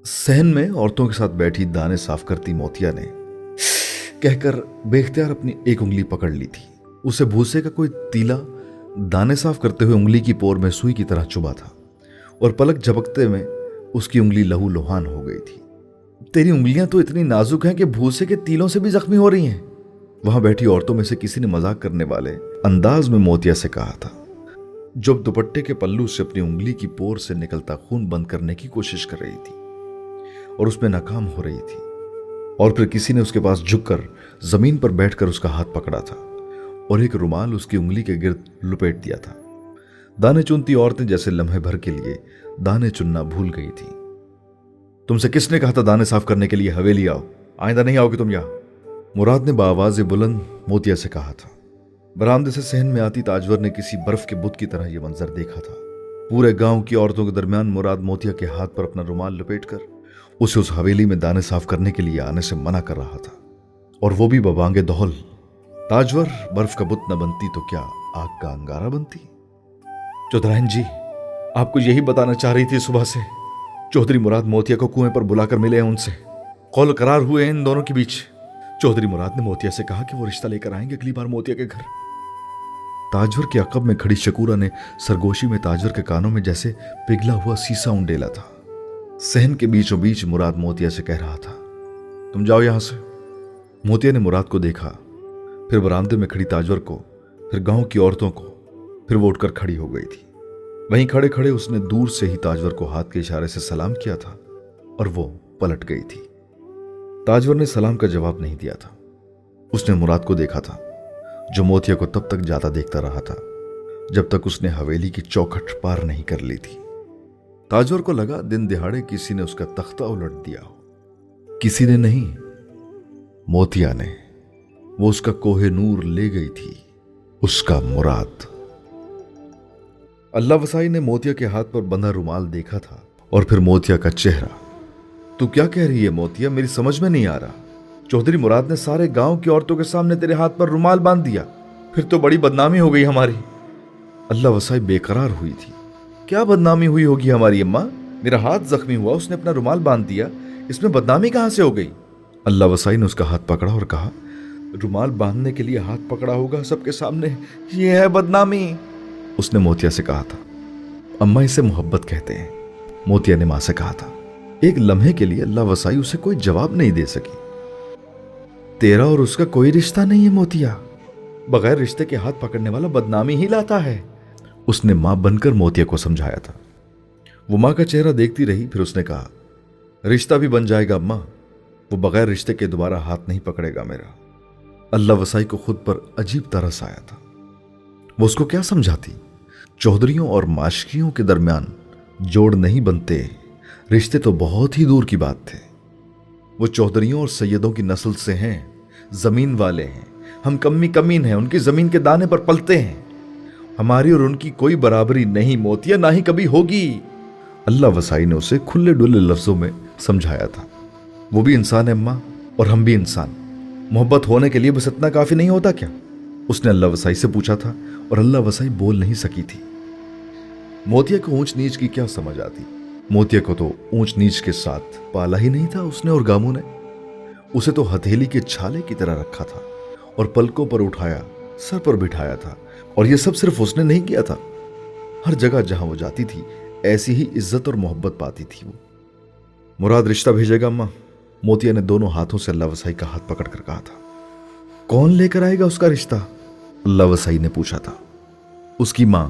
सहन में औरतों के साथ बैठी दाने साफ करती मोतिया ने कहकर बेख्तियार अपनी एक उंगली पकड़ ली थी। उसे भूसे का कोई तीला दाने साफ करते हुए उंगली की पोर में सुई की तरह चुभा था और पलक झपकते में उसकी उंगली लहू लुहान हो गई थी। तेरी उंगलियां तो इतनी नाजुक हैं कि भूसे के तीलों से भी जख्मी हो रही हैं। वहां बैठी औरतों में से किसी ने मजाक करने वाले अंदाज में मोतिया से कहा था, जब दुपट्टे के पल्लू से अपनी उंगली की पोर से निकलता खून बंद करने की कोशिश कर रही थी और उसमें नाकाम हो रही थी। और फिर किसी ने उसके पास झुककर जमीन पर बैठकर उसका हाथ पकड़ा था और एक रुमाल उसकी उंगली के गिर्द लुपेट दिया था। दाने चुनती औरतें जैसे लम्हे भर के लिए दाने चुनना भूल गई थी। तुमसे किसने कहा था दाने साफ करने के लिए हवेली आओ, आइंदा नहीं आओगे तुम यहां? मुराद ने बावाज़ बुलंद मोतिया से कहा था। बरामदे से सहन में आती ताजवर ने किसी बर्फ के बुत की तरह यह मंजर देखा था। पूरे गांव की औरतों के दरमियान मुराद मोतिया के हाथ पर अपना रुमाल लपेटकर उसे उस हवेली में दाने साफ करने के लिए आने से मना कर रहा था, और वो भी बबांगे दौल। ताजवर बर्फ का बुत न बनती तो क्या आग का अंगारा बनती। चौधराइन जी, आपको यही बताना चाह रही थी सुबह से। चौधरी मुराद मोतिया को कुएं पर बुलाकर मिले हैं, उनसे कौल करार हुए हैं इन दोनों के बीच। चौधरी मुराद ने मोतिया से कहा कि वो रिश्ता लेकर आएंगे अगली बार मोतिया के घर। ताजवर के अकब में खड़ी शकूरा ने सरगोशी में ताजवर के कानों में जैसे पिघला हुआ सीसा उंडेला था। सहन के बीचों बीच मुराद मोतिया से कह रहा था, तुम जाओ यहां से। मोतिया ने मुराद को देखा, फिर बरामदे में खड़ी ताजवर को, फिर गांव की औरतों को, फिर वो उठकर खड़ी हो गई थी। वहीं खड़े खड़े उसने दूर से ही ताजवर को हाथ के इशारे से सलाम किया था और वो पलट गई थी। ताजवर ने सलाम का जवाब नहीं दिया था। उसने मुराद को देखा था, जो मोतिया को तब तक जाता देखता रहा था जब तक उसने हवेली की चौखट पार नहीं कर ली थी। ताजवर को लगा दिन दिहाड़े किसी ने उसका तख्ता उलट दिया हो। किसी ने नहीं, मोतिया ने। वो उसका कोहे नूर ले गई थी, उसका मुराद। अल्लाह वसाई ने मोतिया के हाथ पर बंधा रुमाल देखा था और फिर मोतिया का चेहरा। तू क्या कह रही है मोतिया, मेरी समझ में नहीं आ रहा। चौधरी मुराद ने सारे गांव की औरतों के सामने तेरे हाथ पर रुमाल बांध दिया, फिर तो बड़ी बदनामी हो गई हमारी। अल्लाह वसाई बेकरार हुई थी। क्या बदनामी हुई होगी हमारी अम्मा? मेरा हाथ जख्मी हुआ, उसने अपना रुमाल बांध दिया, इसमें बदनामी कहां से हो गई? अल्लाह वसाई ने उसका हाथ पकड़ा और कहा, रुमाल बांधने के लिए हाथ पकड़ा होगा सबके सामने, ये है बदनामी। उसने मोतिया से कहा था। अम्मा, इसे मोहब्बत कहते हैं, मोतिया ने मां से कहा था। एक लम्हे के लिए अल्लाह वसाई उसे कोई जवाब नहीं दे सकी। तेरा और उसका कोई रिश्ता नहीं है मोतिया, बगैर रिश्ते के हाथ पकड़ने वाला बदनामी ही लाता है। उसने मां बनकर मोतिया को समझाया था। वो मां का चेहरा देखती रही, फिर उसने कहा, रिश्ता भी बन जाएगा अम्मा, वो बगैर रिश्ते के दोबारा हाथ नहीं पकड़ेगा मेरा। अल्लाह वसाई को खुद पर अजीब तरस आया था। वो उसको क्या समझाती? चौधरियों और माशकियों के दरमियान जोड़ नहीं बनते, रिश्ते तो बहुत ही दूर की बात थे। वो चौधरियों और सैयदों की नस्ल से हैं, जमीन वाले हैं, हम कमी कमीन हैं, उनकी जमीन के दाने पर पलते हैं। हमारी और उनकी कोई बराबरी नहीं मोतिया, ना ही कभी होगी। अल्लाह वसाई ने उसे खुले डुल्ले लफ्जों में समझाया था। वो भी इंसान है अम्मा, और हम भी इंसान। मोहब्बत होने के लिए बस इतना काफी नहीं होता क्या? उसने अल्लाह वसाई से पूछा था, और अल्लाह वसाई बोल नहीं सकी थी। मोतिया को ऊंच नीच की क्या समझ आती? मोतिया को तो ऊंच नीच के साथ पाला ही नहीं था उसने और गामू ने। उसे तो हथेली के छाले की तरह रखा था और पलकों पर उठाया, सर पर बिठाया था, और यह सब सिर्फ उसने नहीं किया था। हर जगह जहां वो जाती थी ऐसी ही इज्जत और मोहब्बत पाती थी वो। मुराद रिश्ता भेजेगा अम्मा, मोतिया ने दोनों हाथों से अल्लाह वसाई का हाथ पकड़ कर कहा था। कौन लेकर आएगा उसका रिश्ता? अल्लाह वसाई ने पूछा था। उसकी मां,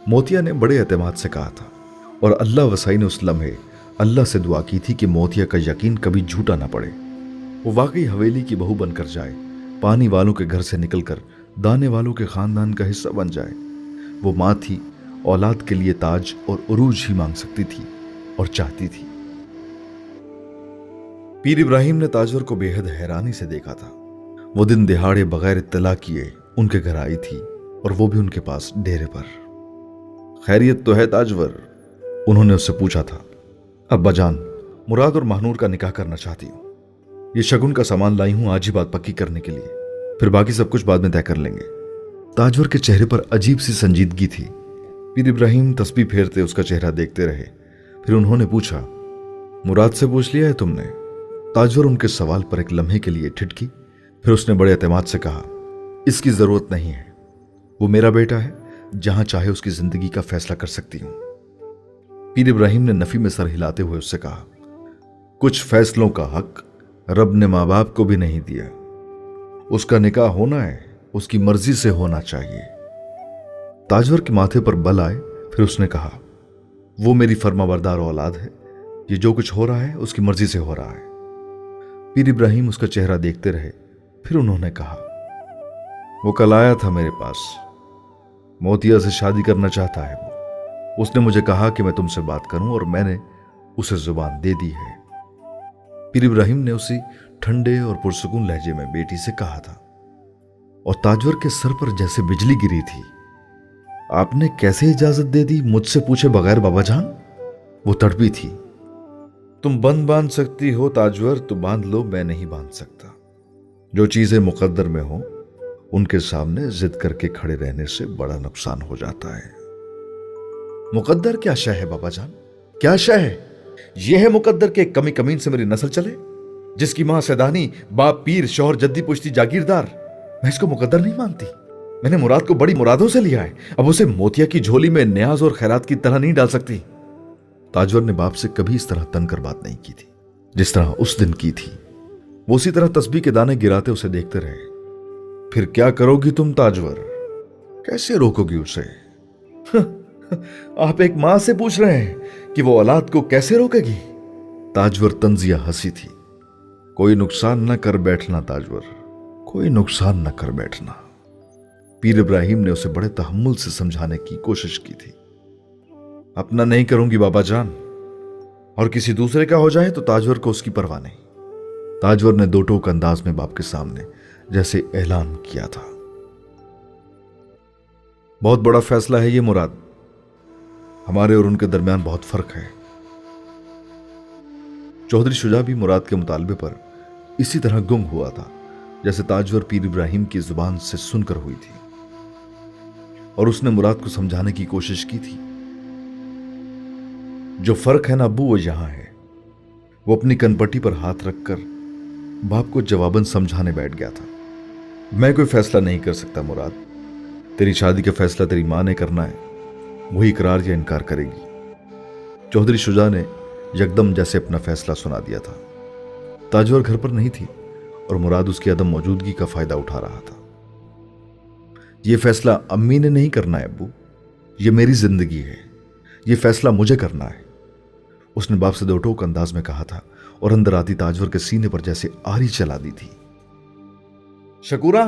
मोतिया ने बड़े एतमाद से कहा था, और अल्लाह वसाई ने उस लम्हे अल्लाह से दुआ की थी कि मोतिया का यकीन कभी झूठा ना पड़े। वो वाकई हवेली की बहू बनकर जाए, पानी वालों के घर से निकलकर दाने वालों के खानदान का हिस्सा बन जाए। वो मां थी, औलाद के लिए ताज और उरूज ही मांग सकती थी और चाहती थी। पीर इब्राहिम ने ताजवर को बेहद हैरानी से देखा था। वो दिन दिहाड़े बगैर इत्तला किए उनके घर आई थी, और वो भी उनके पास डेरे पर। खैरियत तो है ताजवर? उन्होंने उससे पूछा था। अब्बा जान, मुराद और महानूर का निकाह करना चाहती हूँ। ये शगुन का सामान लाई हूं आज ही बात पक्की करने के लिए, फिर बाकी सब कुछ बाद में तय कर लेंगे। ताजवर के चेहरे पर अजीब सी संजीदगी थी। पीर इब्राहिम तस्बीह फेरते उसका चेहरा देखते रहे। फिर उन्होंने पूछा, मुराद से पूछ लिया है तुमने? ताजवर उनके सवाल पर एक लम्हे के लिए ठिठकी, फिर उसने बड़े एतमाद से कहा, इसकी जरूरत नहीं है। वो मेरा बेटा है, जहां चाहे उसकी जिंदगी का फैसला कर सकती हूं। पीर इब्राहिम ने नफी में सर हिलाते हुए उससे कहा, कुछ फैसलों का हक रब ने माँ बाप को भी नहीं दिया। उसका निकाह होना है, उसकी मर्जी से होना चाहिए। ताजवर के माथे पर बल आए, फिर उसने कहा, वो मेरी फर्माबरदार औलाद है, ये जो कुछ हो रहा है उसकी मर्जी से हो रहा है। पीर इब्राहिम उसका चेहरा देखते रहे, फिर उन्होंने कहा, वो कल आया था मेरे पास, मोतिया से शादी करना चाहता है वो। उसने मुझे कहा कि मैं तुमसे बात करूं और मैंने उसे जुबान दे दी है। पीर इब्राहिम ने उसी ठंडे और पुरसुकून लहजे में बेटी से कहा था, और ताजवर के सर पर जैसे बिजली गिरी थी। आपने कैसे इजाजत दे दी मुझसे पूछे बगैर बाबा जान? वो तड़पी थी। तुम बंद बांध सकती हो ताजवर तो बांध लो, मैं नहीं बांध सकता। जो चीजें मुकद्दर में हो उनके सामने जिद करके खड़े रहने से बड़ा नुकसान हो जाता है। मुकद्दर क्या शय है बाबा जान? क्या शय है? यह है मुकद्दर के कमी कमीन से मेरी नस्ल चले, जिसकी मां सैदानी, बाप पीर, शौहर जद्दी पुश्ती जागीरदार। मैं इसको मुकद्दर नहीं मानती। मैंने मुराद को बड़ी मुरादों से लिया है, अब उसे मोतिया की झोली में न्याज और खैरात की तरह नहीं डाल सकती। ताजवर ने बाप से कभी इस तरह तनकर बात नहीं की थी जिस तरह उस दिन की थी। वो उसी तरह तस्बीह के दाने गिराते उसे देखते रहे। फिर क्या करोगी तुम ताजवर? कैसे रोकोगी उसे? आप एक मां से पूछ रहे हैं कि वो औलाद को कैसे रोकेगी? ताजवर तंजिया हंसी थी। कोई नुकसान न कर बैठना ताजवर, कोई नुकसान न कर बैठना। पीर इब्राहिम ने उसे बड़े तहम्मुल से समझाने की कोशिश की थी। अपना नहीं करूंगी बाबा जान, और किसी दूसरे का हो जाए तो ताजवर को उसकी परवाह नहीं। ताजवर ने दो टोक अंदाज में बाप के सामने जैसे ऐलान किया था। बहुत बड़ा फैसला है ये मुराद, हमारे और उनके दरमियान बहुत फर्क है। चौधरी शुजा भी मुराद के मुतालबे पर इसी तरह गुम हुआ था जैसे ताजवर पीर इब्राहिम की जुबान से सुनकर हुई थी, और उसने मुराद को समझाने की कोशिश की थी। जो फर्क है ना अब्बू, वो यहां है। वो अपनी कनपट्टी पर हाथ रखकर बाप को जवाबन समझाने बैठ गया था। मैं कोई फैसला नहीं कर सकता मुराद, तेरी शादी का फैसला तेरी मां ने करना है, वही इकरार या इनकार करेगी। चौधरी शुजा ने यकदम जैसे अपना फैसला सुना दिया था। ताजवर घर पर नहीं थी और मुराद उसकी अदम मौजूदगी का फायदा उठा रहा था। यह फैसला अम्मी ने नहीं करना है अब्बू, यह मेरी जिंदगी है, यह फैसला मुझे करना है, उसने बाप से दो टोक अंदाज में कहा था, और अंदर आती ताजवर के सीने पर जैसे आरी चला दी थी। शकूरा,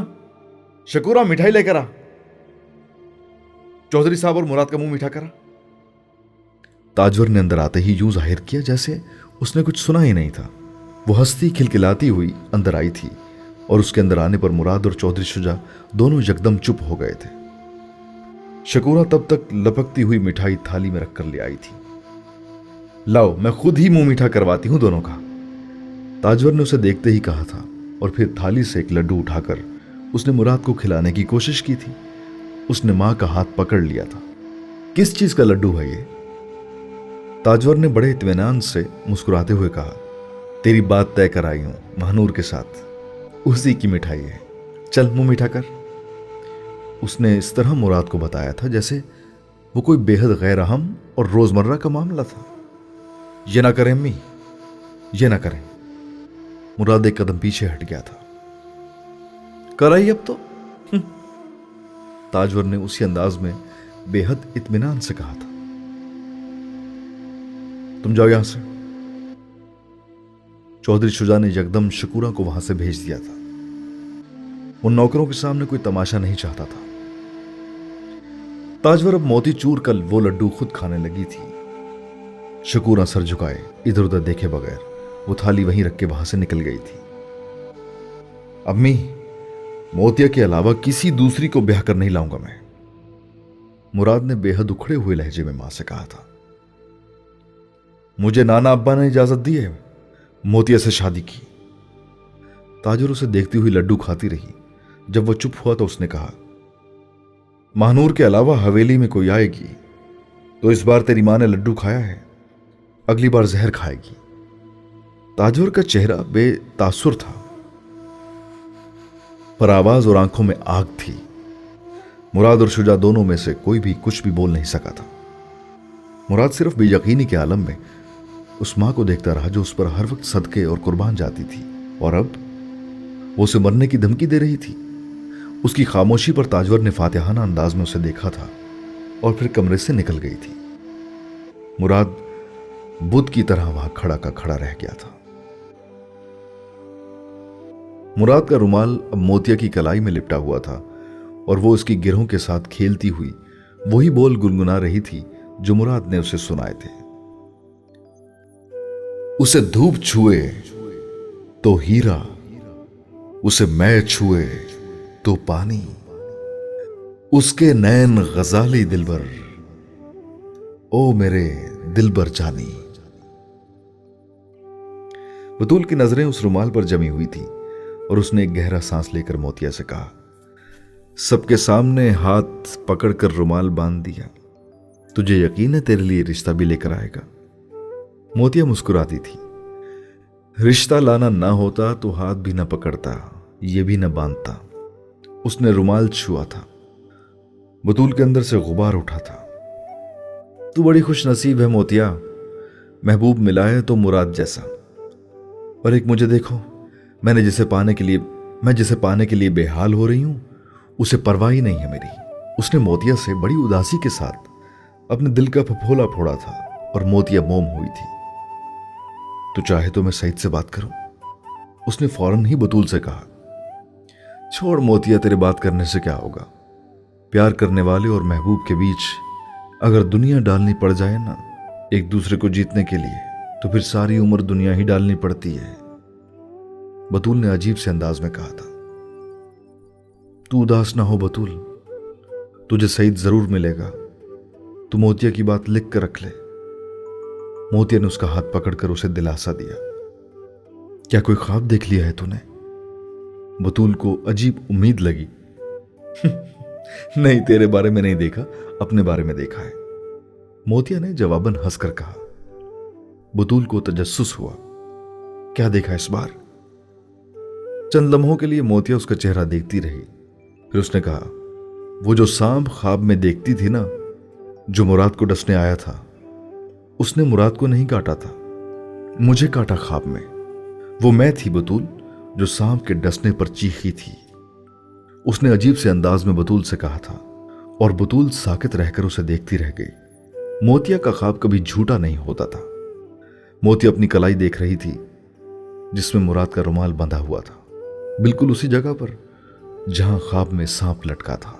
शकूरा, मिठाई लेकर आ। चौधरी साहब और मुराद का मुंह मीठा करा। ताजवर ने अंदर आते ही यूं जाहिर किया जैसे उसने कुछ सुना ही नहीं था। वो हंसती खिलखिलाती हुई अंदर आई थी, और उसके अंदर आने पर मुराद और चौधरी शुजा दोनों यकदम चुप हो गए थे। शकूरा तब तक लपकती हुई मिठाई थाली में रखकर ले आई थी। लाओ, मैं खुद ही मुंह मीठा करवाती हूं दोनों का, ताजवर ने उसे देखते ही कहा था, और फिर थाली से एक लड्डू उठाकर उसने मुराद को खिलाने की कोशिश की थी। उसने मां का हाथ पकड़ लिया था। किस चीज का लड्डू है ये? ताजवर ने बड़े इत्मीनान से मुस्कुराते हुए कहा, तेरी बात तय कराई हूं महानूर के साथ, उसी की मिठाई है, चल मुंह मीठा कर। उसने इस तरह मुराद को बताया था जैसे वो कोई बेहद गैर अहम और रोजमर्रा का मामला था। ये ना करें अम्मी, ये ना करें। मुराद एक कदम पीछे हट गया था। कराई अब तो, ताजवर ने उसी अंदाज में बेहद इत्मीनान से कहा था। तुम जाओ यहां से। चौधरी शुजा ने यकदम शकूरा को वहां से भेज दिया था। उन नौकरों के सामने कोई तमाशा नहीं चाहता था। ताजवर अब मोती चूर कर वो लड्डू खुद खाने लगी थी। शकूरा सर झुकाए इधर उधर देखे बगैर वो थाली वहीं रख के वहां से निकल गई थी। अम्मी, मोतिया के अलावा किसी दूसरी को ब्याह कर नहीं लाऊंगा मैं, मुराद ने बेहद उखड़े हुए लहजे में मां से कहा था। मुझे नाना अब्बा ने इजाजत दी है मोतिया से शादी की। ताजवर उसे देखती हुई लड्डू खाती रही। जब वो चुप हुआ तो उसने कहा, महानूर के अलावा हवेली में कोई आएगी तो इस बार तेरी मां ने लड्डू खाया है, अगली बार जहर खाएगी। ताजवर का चेहरा बेतासुर था, पर आवाज और आंखों में आग थी। मुराद और शुजा दोनों में से कोई भी कुछ भी बोल नहीं सका था। मुराद सिर्फ बेयकीनी के आलम में उस मां को देखता रहा जो उस पर हर वक्त सदके और कुर्बान जाती थी, और अब वो उसे मरने की धमकी दे रही थी। उसकी खामोशी पर ताजवर ने फातिहाना अंदाज में उसे देखा था और फिर कमरे से निकल गई थी। मुराद बुद्ध की तरह वहां खड़ा का खड़ा रह गया था। मुराद का रुमाल अब मोतिया की कलाई में लिपटा हुआ था और वो उसकी गिरों के साथ खेलती हुई वही बोल गुनगुना रही थी जो मुराद ने उसे सुनाए थे। उसे धूप छुए तो हीरा, उसे मैं छुए तो पानी, उसके नैन गजाली दिलबर, ओ मेरे दिलबर जानी। बतूल की नजरें उस रुमाल पर जमी हुई थी और उसने एक गहरा सांस लेकर मोतिया से कहा, सबके सामने हाथ पकड़कर रुमाल बांध दिया, तुझे यकीन है तेरे लिए रिश्ता भी लेकर आएगा? मोतिया मुस्कुराती थी। रिश्ता लाना ना होता तो हाथ भी ना पकड़ता, ये भी ना बांधता। उसने रुमाल छुआ था। बतूल के अंदर से गुबार उठा था। तू बड़ी खुश नसीब है मोतिया, महबूब मिला है तो मुराद जैसा। और एक मुझे देखो, मैं जिसे पाने के लिए बेहाल हो रही हूं, उसे परवाह ही नहीं है मेरी। उसने मोतिया से बड़ी उदासी के साथ अपने दिल का फफोला फोड़ा था और मोतिया मोम हुई थी। तू चाहे तो मैं सईद से बात करूं? उसने फौरन ही बतूल से कहा। छोड़ मोतिया, तेरे बात करने से क्या होगा? प्यार करने वाले और महबूब के बीच अगर दुनिया डालनी पड़ जाए ना एक दूसरे को जीतने के लिए, तो फिर सारी उम्र दुनिया ही डालनी पड़ती है। बतूल ने अजीब से अंदाज में कहा था। तू उदास ना हो बतूल, तुझे सईद जरूर मिलेगा। तू मोतिया की बात लिख कर रख ले। मोतिया ने उसका हाथ पकड़कर उसे दिलासा दिया। क्या कोई ख्वाब देख लिया है तूने? बतूल को अजीब उम्मीद लगी। नहीं, तेरे बारे में नहीं देखा, अपने बारे में देखा है, मोतिया ने जवाबन हंसकर कहा। बतूल को तजस्सुस हुआ। क्या देखा इस बार? चंद लम्हों के लिए मोतिया उसका चेहरा देखती रही, फिर उसने कहा, वो जो सांप ख्वाब में देखती थी ना, जो मुराद को डसने आया था, उसने मुराद को नहीं काटा था, मुझे काटा ख्वाब में। वो मैं थी बतूल जो सांप के डसने पर चीखी थी। उसने अजीब से अंदाज में बतूल से कहा था और बतूल साकित रहकर उसे देखती रह गई। मोतिया का ख्वाब कभी झूठा नहीं होता था। मोतिया अपनी कलाई देख रही थी जिसमें मुराद का रुमाल बंधा हुआ था, बिल्कुल उसी जगह पर जहां ख्वाब में सांप लटका था।